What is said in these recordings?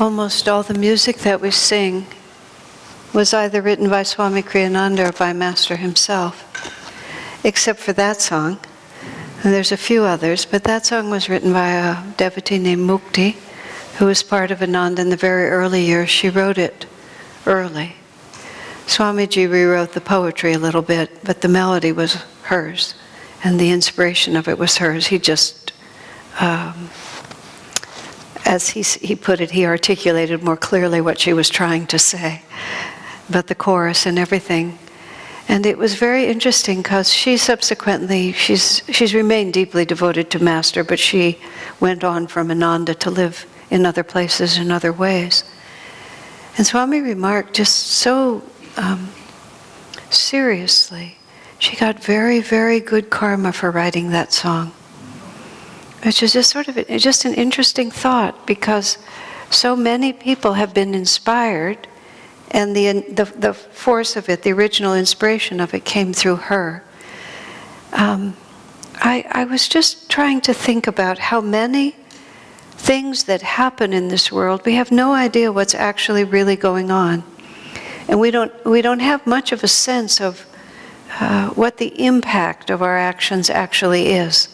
Almost all the music that we sing was either written by Swami Kriyananda or by Master himself, except for that song. And there's a few others, but that song was written by a devotee named Mukti, who was part of Ananda in the very early years. She wrote it early. Swamiji rewrote the poetry a little bit, but the melody was hers, and the inspiration of it was hers. He just, as he put it, he articulated more clearly what she was trying to say, but the chorus and everything. And it was very interesting because she subsequently, she's remained deeply devoted to Master, but she went on from Ananda to live in other places in other ways. And Swami remarked just so seriously, she got very, very good karma for writing that song. Which is just sort of just an interesting thought, because so many people have been inspired, and the force of it, the original inspiration of it, came through her. I was just trying to think about how many things that happen in this world, we have no idea what's actually really going on. And we don't have much of a sense of what the impact of our actions actually is.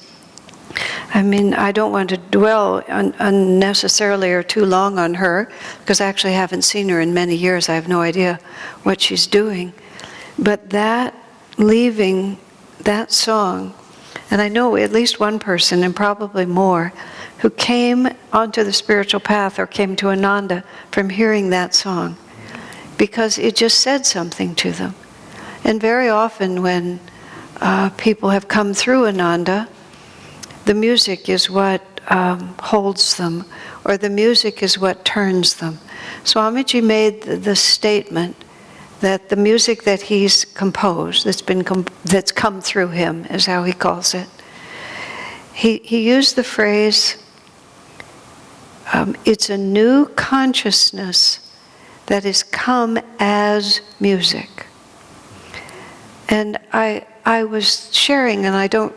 I mean, I don't want to dwell unnecessarily or too long on her, because I actually haven't seen her in many years. I have no idea what she's doing. But that, leaving that song, and I know at least one person, and probably more, who came onto the spiritual path or came to Ananda from hearing that song, because it just said something to them. And very often when people have come through Ananda, the music is what holds them, or the music is what turns them. Swamiji made the statement that the music that he's composed, that's come through him, is how he calls it. He used the phrase, it's a new consciousness that has come as music. And I was sharing, and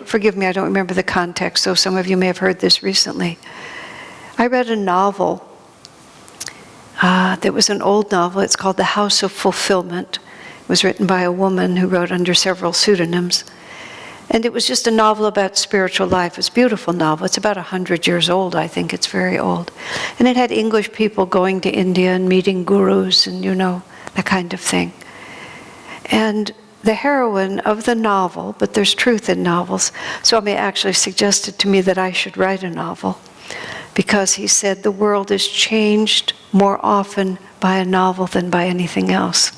forgive me, I don't remember the context, so some of you may have heard this recently. I read a novel that was an old novel. It's called The House of Fulfillment. It was written by a woman who wrote under several pseudonyms. And it was just a novel about spiritual life. It's a beautiful novel. It's about 100 years old, I think. It's very old. And it had English people going to India and meeting gurus and, that kind of thing. And the heroine of the novel, but there's truth in novels, Swami actually suggested to me that I should write a novel, because he said the world is changed more often by a novel than by anything else.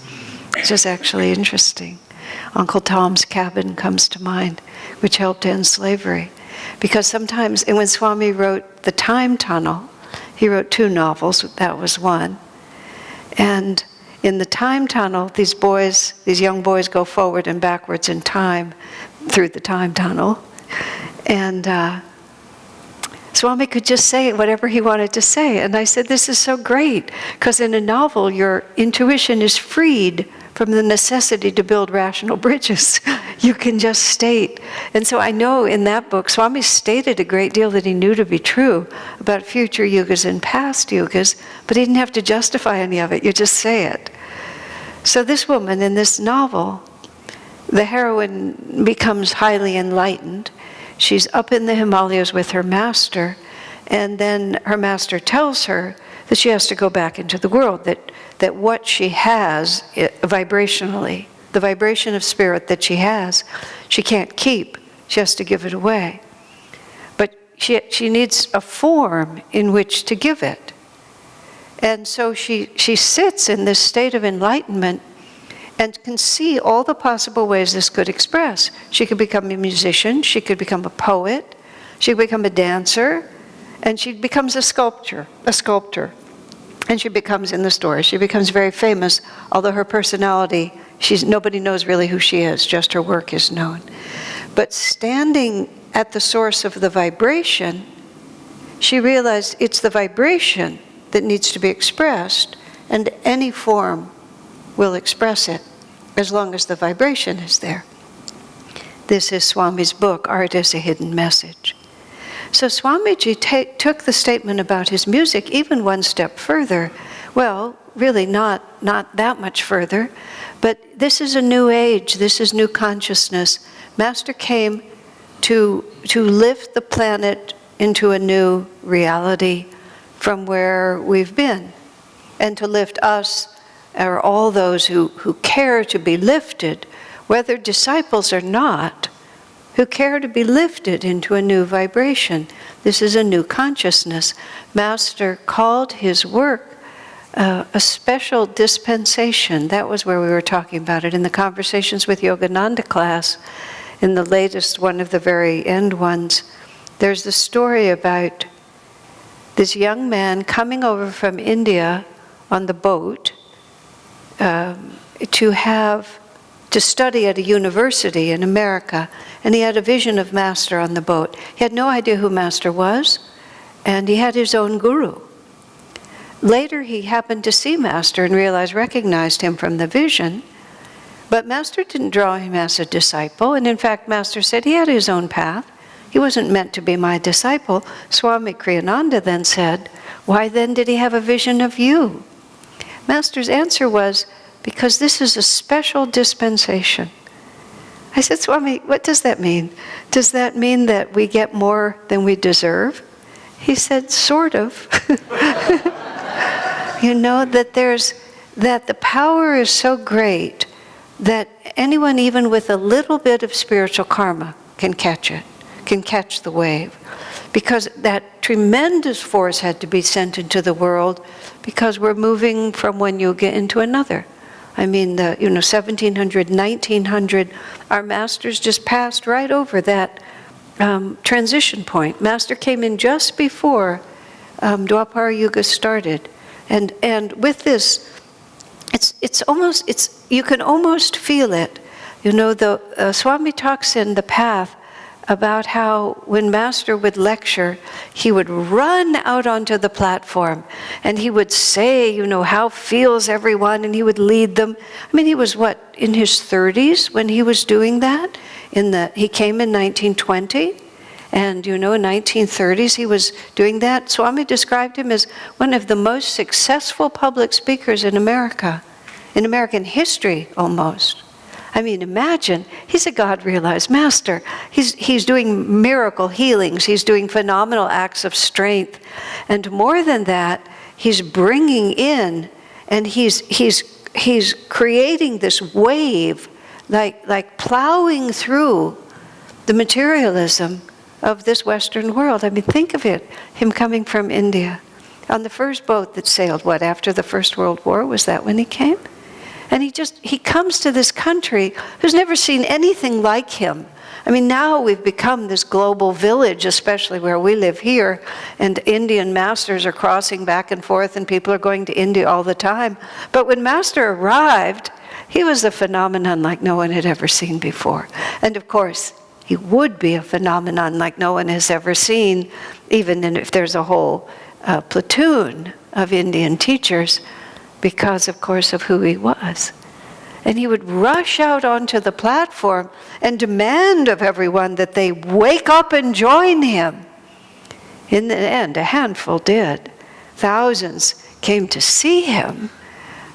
Which is actually interesting. Uncle Tom's Cabin comes to mind, which helped end slavery. Because sometimes, and when Swami wrote The Time Tunnel, he wrote 2 novels, that was one. And in The Time Tunnel, these young boys go forward and backwards in time through the time tunnel. And Swami could just say whatever he wanted to say. And I said, this is so great, because in a novel, your intuition is freed from the necessity to build rational bridges. You can just state. And so I know in that book, Swami stated a great deal that he knew to be true about future yugas and past yugas, but he didn't have to justify any of it. You just say it. So this woman in this novel, the heroine becomes highly enlightened. She's up in the Himalayas with her master, and then her master tells her that she has to go back into the world, that what she has vibrationally, the vibration of spirit that she has, she can't keep. She has to give it away. But she needs a form in which to give it. And so she sits in this state of enlightenment and can see all the possible ways this could express. She could become a musician, she could become a poet, she could become a dancer, and she becomes a sculptor. And she becomes, in the story, she becomes very famous, although her personality, nobody knows really who she is, just her work is known. But standing at the source of the vibration, she realized it's the vibration that needs to be expressed, and any form will express it, as long as the vibration is there. This is Swami's book, Art as a Hidden Message. So Swamiji took the statement about his music even one step further. Well, really not that much further, but this is a new age, this is new consciousness. Master came to lift the planet into a new reality from where we've been, and to lift us, or all those who care to be lifted, whether disciples or not, who care to be lifted into a new vibration. This is a new consciousness. Master called his work a special dispensation. That was where we were talking about it in the Conversations with Yogananda class. In the latest one of the very end ones, there's the story about this young man coming over from India on the boat to study at a university in America, and he had a vision of Master on the boat. He had no idea who Master was, and he had his own guru. Later he happened to see Master and recognized him from the vision, but Master didn't draw him as a disciple, and in fact Master said he had his own path. He wasn't meant to be my disciple. Swami Kriyananda then said, "Why then did he have a vision of you?" Master's answer was, "Because this is a special dispensation." I said, "Swami, what does that mean? Does that mean that we get more than we deserve?" He said, "Sort of." You know, that the power is so great that anyone, even with a little bit of spiritual karma, can catch it, can catch the wave. Because that tremendous force had to be sent into the world, because we're moving from one yuga into another. I mean, 1700, 1900, our masters just passed right over that transition point. Master came in just before Dwapara Yuga started. And with this, you can almost feel it. You know, the Swami talks in The Path about how when Master would lecture, he would run out onto the platform and he would say, how feels everyone, and he would lead them. I mean, he was in his 30s when he was doing that? He came in 1920, and in 1930s he was doing that. Swami described him as one of the most successful public speakers in America, in American history almost. I mean, imagine, he's a God-realized master. He's doing miracle healings. He's doing phenomenal acts of strength. And more than that, he's bringing in, and he's creating this wave, like plowing through the materialism of this Western world. I mean, think of it, him coming from India on the first boat that sailed, after the First World War? Was that when he came? And he comes to this country who's never seen anything like him. I mean, now we've become this global village, especially where we live here, and Indian masters are crossing back and forth, and people are going to India all the time. But when Master arrived, he was a phenomenon like no one had ever seen before. And of course, he would be a phenomenon like no one has ever seen, even if there's a whole platoon of Indian teachers, because, of course, of who he was. And he would rush out onto the platform and demand of everyone that they wake up and join him. In the end, a handful did. Thousands came to see him,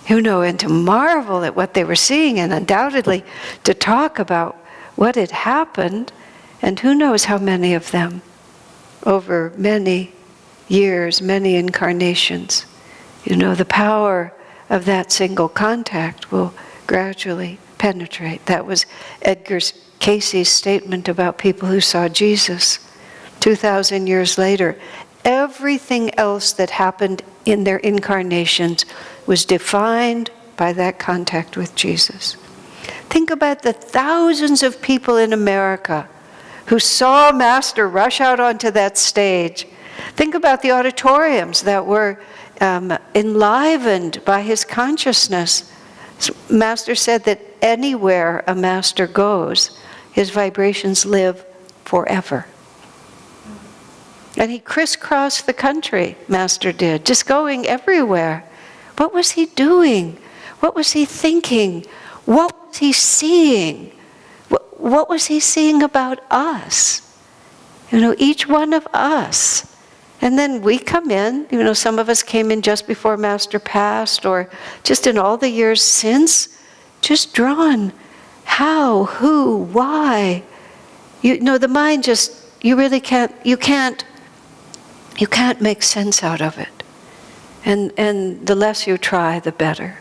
and to marvel at what they were seeing, and undoubtedly to talk about what had happened. And who knows how many of them, over many years, many incarnations. The power of that single contact will gradually penetrate. That was Edgar Casey's statement about people who saw Jesus 2,000 years later. Everything else that happened in their incarnations was defined by that contact with Jesus. Think about the thousands of people in America who saw Master rush out onto that stage. Think about the auditoriums that were enlivened by his consciousness. Master said that anywhere a master goes, his vibrations live forever. And he crisscrossed the country, Master did, just going everywhere. What was he doing? What was he thinking? What was he seeing? What was he seeing about us? Each one of us. And then we come in, some of us came in just before Master passed, or just in all the years since, just drawn. How, who, why? The mind just, you can't make sense out of it. And the less you try, the better.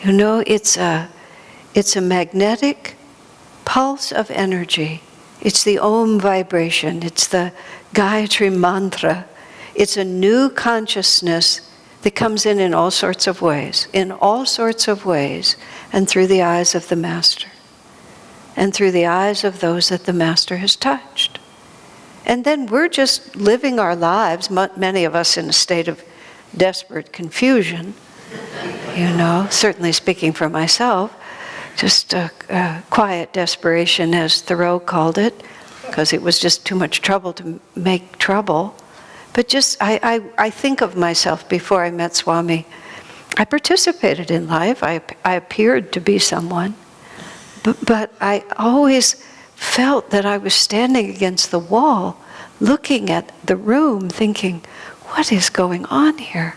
It's a magnetic pulse of energy. It's the Om vibration. It's the Gayatri mantra. It's a new consciousness that comes in all sorts of ways, and through the eyes of the Master, and through the eyes of those that the Master has touched. And then we're just living our lives, many of us in a state of desperate confusion, certainly speaking for myself, just a quiet desperation, as Thoreau called it, because it was just too much trouble to make trouble. But just, I think of myself before I met Swami. I participated in life. I appeared to be someone. But I always felt that I was standing against the wall, looking at the room, thinking, what is going on here?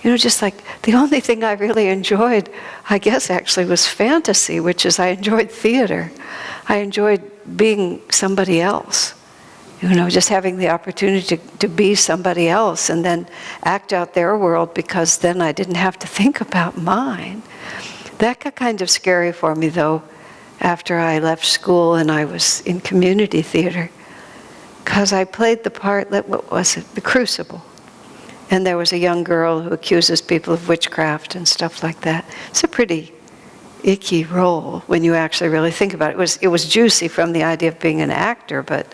Just like the only thing I really enjoyed, I guess actually, was fantasy, which is I enjoyed theater. I enjoyed being somebody else. Just having the opportunity to be somebody else and then act out their world, because then I didn't have to think about mine. That got kind of scary for me, though, after I left school and I was in community theater, because I played the part, what was it? The Crucible. And there was a young girl who accuses people of witchcraft and stuff like that. It's a pretty icky role when you actually really think about it. It was juicy from the idea of being an actor, but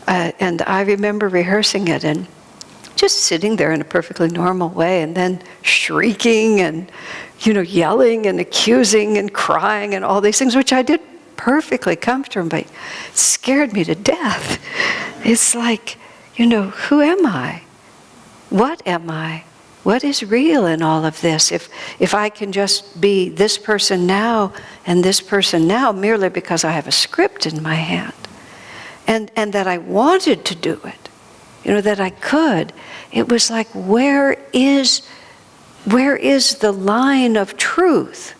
and I remember rehearsing it and just sitting there in a perfectly normal way, and then shrieking and yelling and accusing and crying and all these things, which I did perfectly comfortably. It scared me to death. It's like, who am I? What am I? What is real in all of this? If I can just be this person now and this person now merely because I have a script in my hand, and that I wanted to do it, that I could, it was like, where is the line of truth?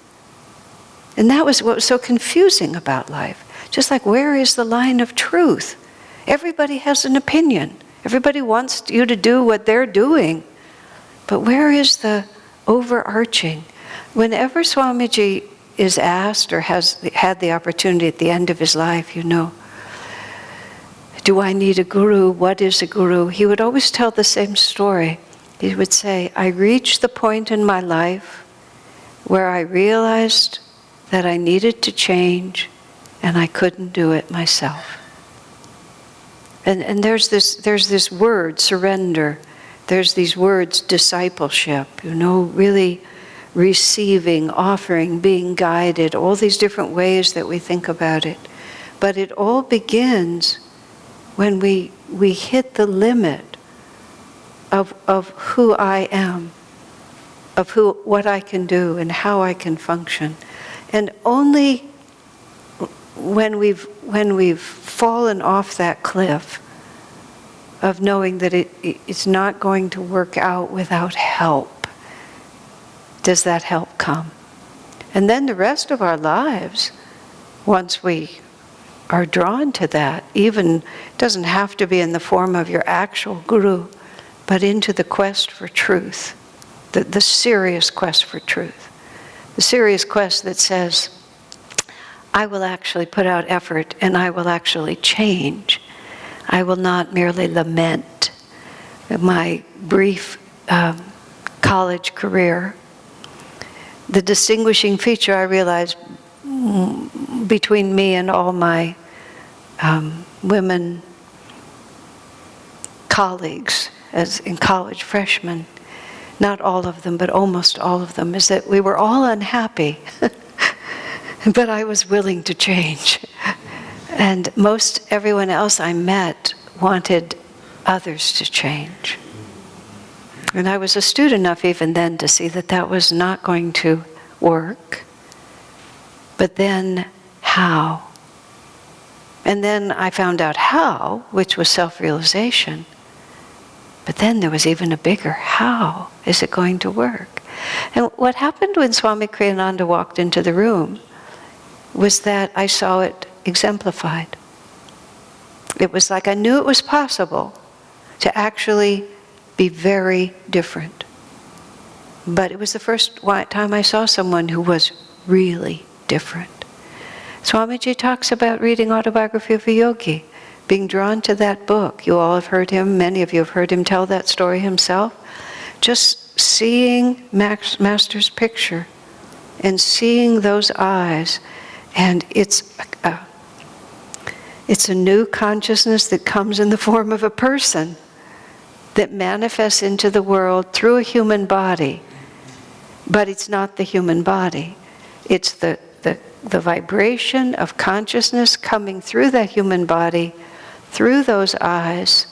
And that was what was so confusing about life. Just like, where is the line of truth? Everybody has an opinion. Everybody wants you to do what they're doing. But where is the overarching? Whenever Swamiji is asked or has had the opportunity at the end of his life, do I need a guru? What is a guru? He would always tell the same story. He would say, I reached the point in my life where I realized that I needed to change and I couldn't do it myself. And there's this word, surrender. There's these words, discipleship, really receiving, offering, being guided, all these different ways that we think about it. But it all begins when we hit the limit of who I am, of what I can do and how I can function. And only when we've fallen off that cliff of knowing that it's not going to work out without help, does that help come. And then the rest of our lives, once we are drawn to that, even doesn't have to be in the form of your actual guru, but into the quest for truth, the serious quest for truth, the serious quest that says, I will actually put out effort and I will actually change. I will not merely lament. My brief college career, the distinguishing feature I realized between me and all my women colleagues as in college, freshmen, not all of them, but almost all of them, is that we were all unhappy, but I was willing to change. And most everyone else I met wanted others to change. And I was astute enough even then to see that that was not going to work. But then how? And then I found out how, which was self-realization. But then there was even a bigger how is it going to work? And what happened when Swami Kriyananda walked into the room was that I saw it exemplified. It was like I knew it was possible to actually be very different. But it was the first time I saw someone who was really different. Swamiji talks about reading Autobiography of a Yogi, being drawn to that book. You all have heard him, many of you have heard him tell that story himself. Just seeing Master's picture and seeing those eyes, and it's a new consciousness that comes in the form of a person that manifests into the world through a human body. But it's not the human body. It's the vibration of consciousness coming through that human body, through those eyes,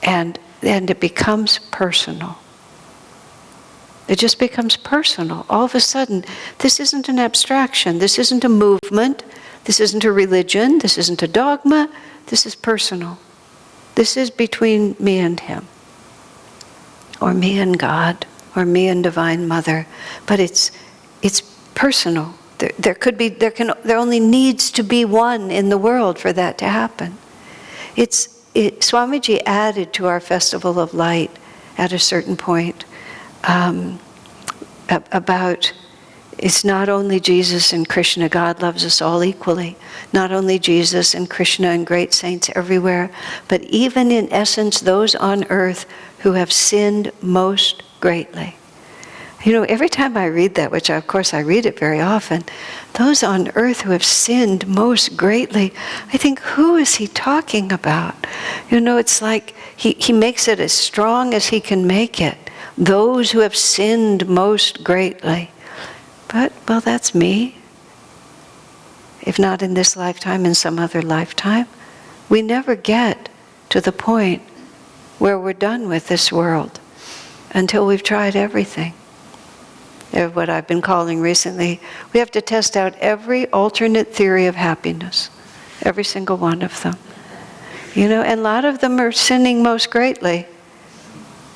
and it becomes personal. It just becomes personal. All of a sudden, this isn't an abstraction. This isn't a movement. This isn't a religion. This isn't a dogma. This is personal. This is between me and him, or me and God, or me and Divine Mother. But it's personal. There only needs to be one in the world for that to happen. Swamiji added to our Festival of Light at a certain point about it's not only Jesus and Krishna, God loves us all equally. Not only Jesus and Krishna and great saints everywhere, but even in essence those on earth who have sinned most greatly. You know, every time I read that, which of course I read it very often, those on earth who have sinned most greatly, I think, who is he talking about? You know, it's like he makes it as strong as he can make it. Those who have sinned most greatly. But, well, that's me. If not in this lifetime, in some other lifetime. We never get to the point where we're done with this world until we've tried everything. What I've been calling recently, we have to test out every alternate theory of happiness. Every single one of them. You know, and a lot of them are sinning most greatly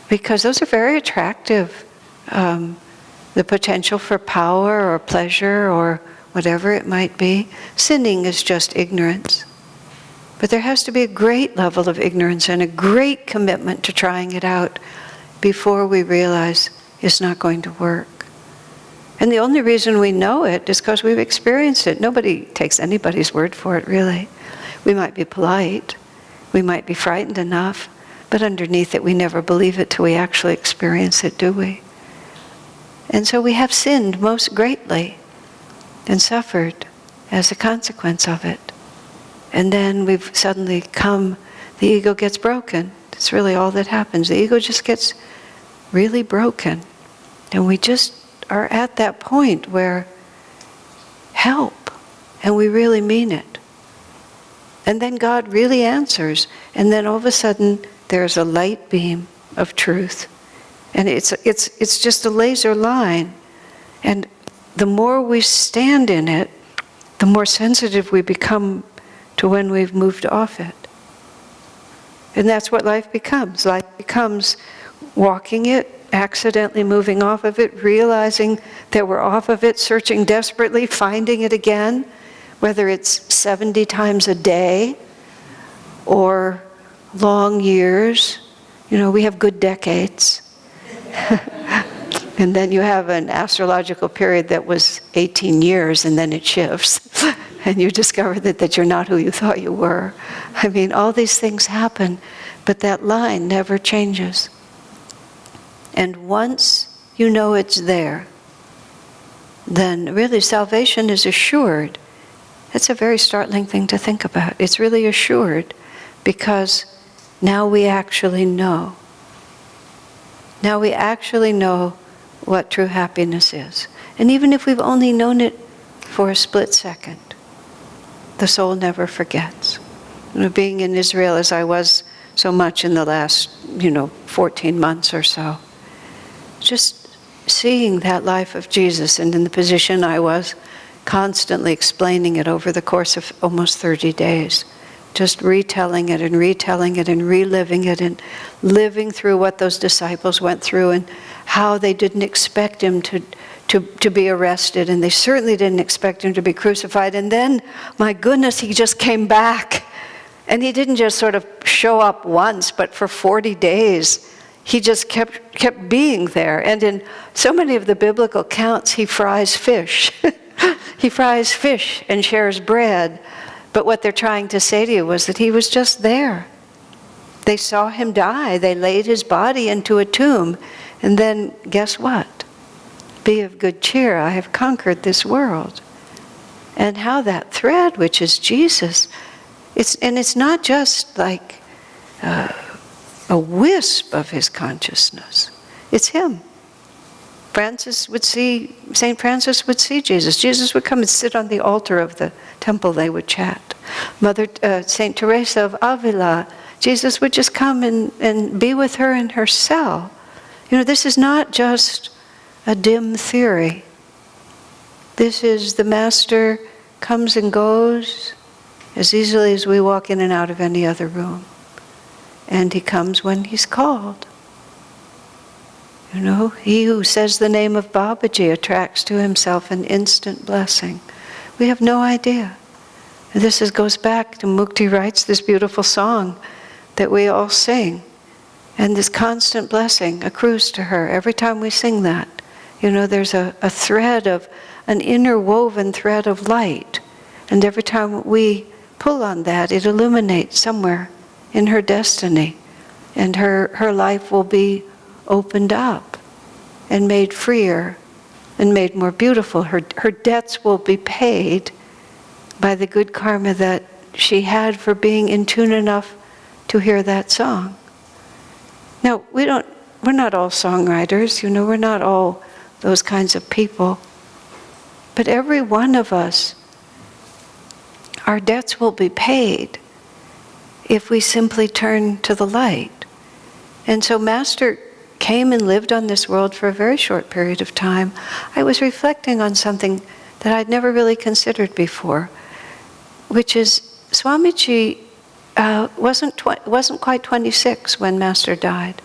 because those are very attractive. The potential for power or pleasure or whatever it might be. Sinning is just ignorance. But there has to be a great level of ignorance and a great commitment to trying it out before we realize it's not going to work. And the only reason we know it is because we've experienced it. Nobody takes anybody's word for it, really. We might be polite. We might be frightened enough. But underneath it, we never believe it till we actually experience it, do we? And so we have sinned most greatly and suffered as a consequence of it. And then we've suddenly the ego gets broken. That's really all that happens. The ego just gets really broken. And we just are at that point where help, and we really mean it. And then God really answers, and then all of a sudden there's a light beam of truth. And it's just a laser line. And the more we stand in it, the more sensitive we become to when we've moved off it. And that's what life becomes. Life becomes walking it, accidentally moving off of it, realizing that we're off of it, searching desperately, finding it again, whether it's 70 times a day or long years. You know, we have good decades. And then you have an astrological period that was 18 years, and then it shifts. And you discover that you're not who you thought you were. I mean, all these things happen, but that line never changes. And once you know it's there, then really salvation is assured. That's a very startling thing to think about. It's really assured because now we actually know. Now we actually know what true happiness is. And even if we've only known it for a split second, the soul never forgets. You know, being in Israel as I was so much in the last, 14 months or so, just seeing that life of Jesus, and in the position I was, constantly explaining it over the course of almost 30 days. just retelling it and retelling it and reliving it and living through what those disciples went through and how they didn't expect him to be arrested, and they certainly didn't expect him to be crucified. And then, my goodness, he just came back. And he didn't just sort of show up once, but for 40 days, he just kept being there. And in so many of the biblical accounts, he fries fish. He fries fish and shares bread. But what they're trying to say to you was that he was just there. They saw him die. They laid his body into a tomb. And then, guess what? Be of good cheer. I have conquered this world. And how that thread, which is Jesus, it's not just like a wisp of his consciousness. It's him. St. Francis would see Jesus. Jesus would come and sit on the altar of the temple. They would chat. St. Teresa of Avila, Jesus would just come and be with her in her cell. This is not just a dim theory. This is the Master comes and goes as easily as we walk in and out of any other room. And he comes when he's called. He who says the name of Babaji attracts to himself an instant blessing. We have no idea. And this goes back to Mukti writes this beautiful song that we all sing. And this constant blessing accrues to her every time we sing that. There's a thread of, an interwoven thread of light. And every time we pull on that, it illuminates somewhere in her destiny. And her life will be opened up and made freer and made more beautiful. Her debts will be paid by the good karma that she had for being in tune enough to hear that song. Now, we're not all songwriters, we're not all those kinds of people. But every one of us, our debts will be paid if we simply turn to the light. And so Master came and lived on this world for a very short period of time. I was reflecting on something that I'd never really considered before, which is Swamiji wasn't quite 26 when Master died.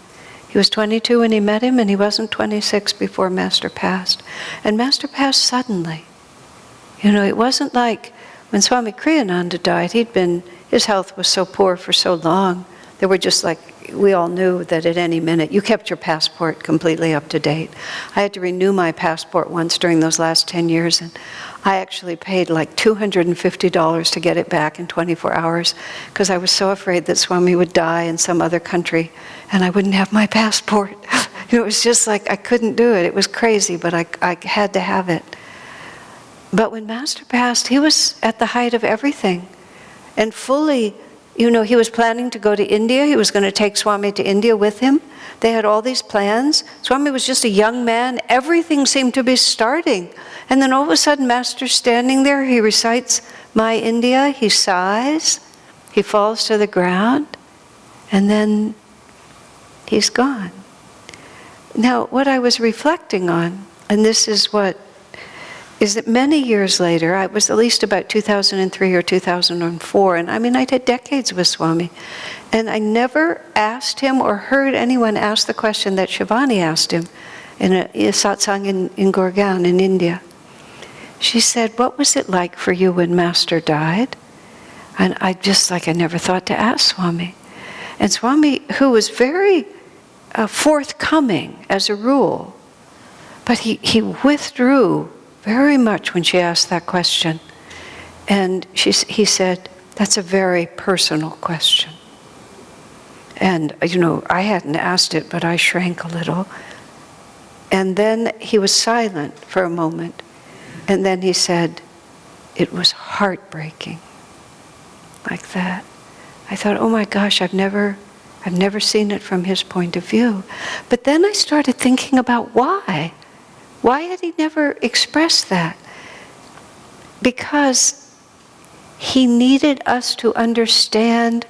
He was 22 when he met him, and he wasn't 26 before Master passed. And Master passed suddenly. It wasn't like when Swami Kriyananda died, his health was so poor for so long. They were just like, we all knew that at any minute, you kept your passport completely up to date. I had to renew my passport once during those last 10 years, and I actually paid like $250 to get it back in 24 hours because I was so afraid that Swami would die in some other country and I wouldn't have my passport. It was just like I couldn't do it. It was crazy, but I had to have it. But when Master passed, he was at the height of everything and fully. He was planning to go to India. He was going to take Swami to India with him. They had all these plans. Swami was just a young man. Everything seemed to be starting. And then all of a sudden, Master's standing there. He recites My India. He sighs. He falls to the ground. And then he's gone. Now, what I was reflecting on, and this is that many years later, I was at least about 2003 or 2004, and I'd had decades with Swami, and I never asked him or heard anyone ask the question that Shivani asked him in a satsang in Gurgaon in India. She said, "What was it like for you when Master died?" And I never thought to ask Swami. And Swami, who was very forthcoming as a rule, but he withdrew very much when she asked that question. And he said, "That's a very personal question." And, I hadn't asked it, but I shrank a little. And then he was silent for a moment. And then he said, "It was heartbreaking." Like that. I thought, oh my gosh, I've never seen it from his point of view. But then I started thinking about why. Why had he never expressed that? Because he needed us to understand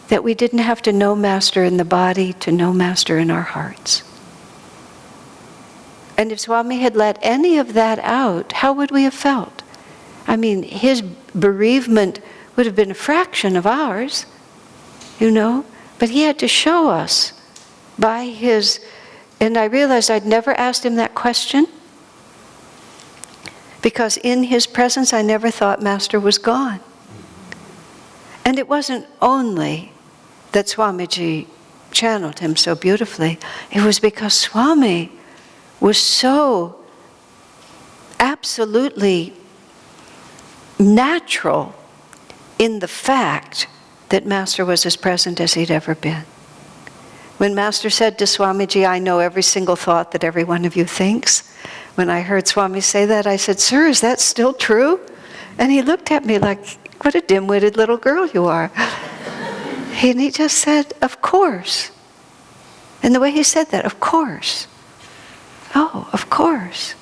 that we didn't have to know Master in the body to know Master in our hearts. And if Swami had let any of that out, how would we have felt? His bereavement would have been a fraction of ours, but he had to show us by his, and I realized I'd never asked him that question, because in his presence I never thought Master was gone. And it wasn't only that Swamiji channeled him so beautifully, it was because Swami was so absolutely natural in the fact that Master was as present as he'd ever been. When Master said to Swamiji, "I know every single thought that every one of you thinks," when I heard Swami say that, I said, "Sir, is that still true?" And he looked at me like, "What a dim-witted little girl you are." And he just said, "Of course." And the way he said that, "Of course." Oh, of course.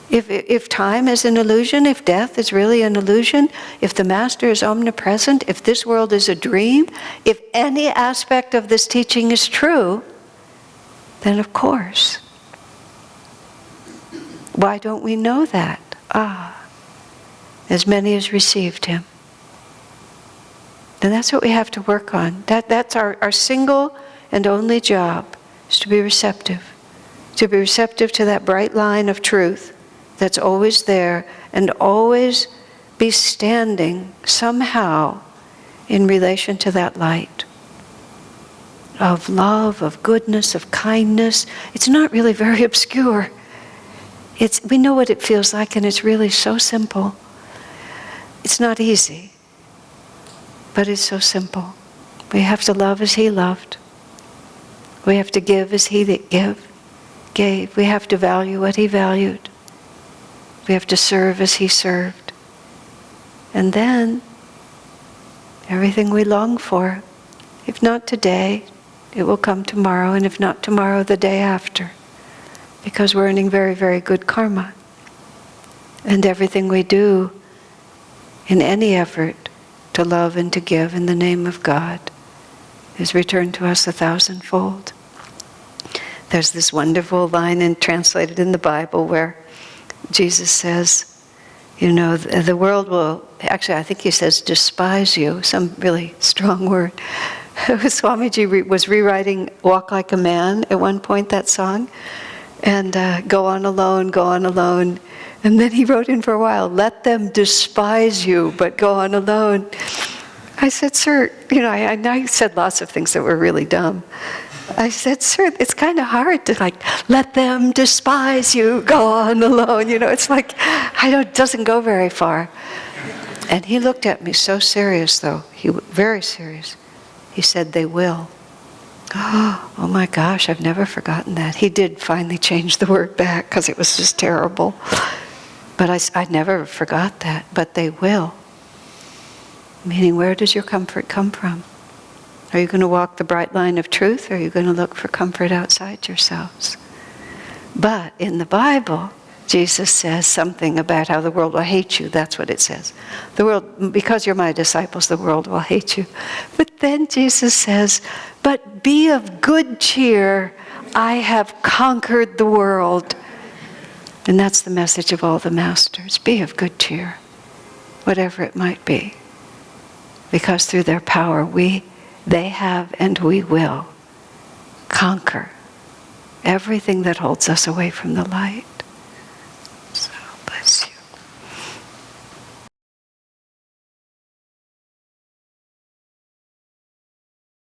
If time is an illusion, if death is really an illusion, if the Master is omnipresent, if this world is a dream, if any aspect of this teaching is true, then of course. Why don't we know that? As many as received him. And that's what we have to work on. That's our single and only job, is to be receptive. To be receptive to that bright line of truth that's always there, and always be standing somehow in relation to that light of love, of goodness, of kindness. It's not really very obscure. We know what it feels like, and it's really so simple. It's not easy, but it's so simple. We have to love as he loved. We have to give as he gave. We have to value what he valued. We have to serve as he served. And then, everything we long for, if not today, it will come tomorrow, and if not tomorrow, the day after. Because we're earning very, very good karma. And everything we do in any effort to love and to give in the name of God is returned to us 1,000-fold. There's this wonderful line translated in the Bible where Jesus says, the world will, actually I think he says despise you, some really strong word. Swamiji was rewriting Walk Like a Man at one point, that song, and go on alone. And then he wrote in for a while, let them despise you, but go on alone. I said, sir, I said lots of things that were really dumb. I said, sir, it's kind of hard to let them despise you, go on alone. It's like, it doesn't go very far. And he looked at me so serious, though. Very serious. He said, they will. Oh my gosh, I've never forgotten that. He did finally change the word back because it was just terrible. But I never forgot that. But they will. Meaning, where does your comfort come from? Are you going to walk the bright line of truth, or are you going to look for comfort outside yourselves? But in the Bible, Jesus says something about how the world will hate you. That's what it says. The world, because you're my disciples, the world will hate you. But then Jesus says, but be of good cheer, I have conquered the world. And that's the message of all the masters. Be of good cheer, whatever it might be. Because through their power, they have and we will conquer everything that holds us away from the light.